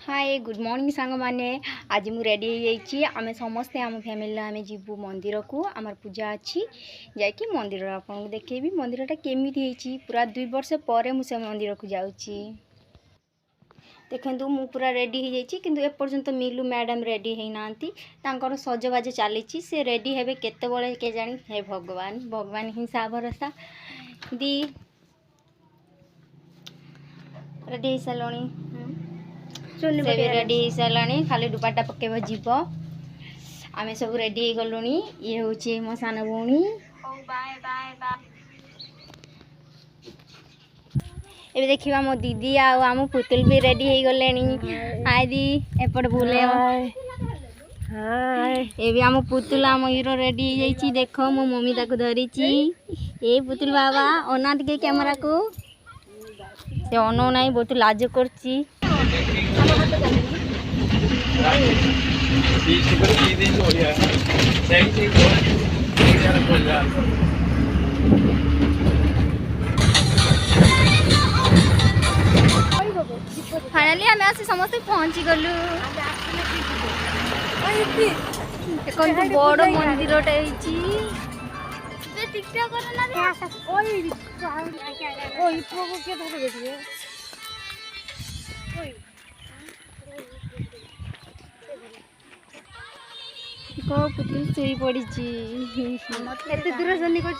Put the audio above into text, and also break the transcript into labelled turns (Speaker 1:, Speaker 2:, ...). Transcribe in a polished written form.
Speaker 1: hi good morning सांग माने आज मु रेडी हो आम समस्ते आम फैमिली आम जीवु मंदिर को आमर पूजा अच्छी जाकि मंदिर आपको देखेबी मंदिरटा केमी पूरा 2 वर्ष पर मुझे मंदिर को जाऊँगी देखु मु पूरा रेडी हो जाइए किंतु एपर्यंत मिलू मैडम रेडी होना सजबाज चली से रेडी हे केतबले के जानी हे भगवान भगवान हिंसा भरोसा दी रेडी हो सारे से भी रेडी हो सारे खाली दुपट्टा पकेब जीव आम सब रेडी हो गलु ये हूँ मो सान भौणी ये देखा मो दीदी आम पुतुल भी रेडी हो गले हाय दी एपट बुले ये भी आम पुतुल आम हीरो रेडी हो जाइए देख मो मम्मी ताको धरी ये पुतुल बाबा अना टे कैमरा को से अनौ ना बहुत लाज कर फाइनाली आम आसी समस्त पहुँची गलु बड़ मंदिर पुतली सोई पड़ी दूर जर्नी कर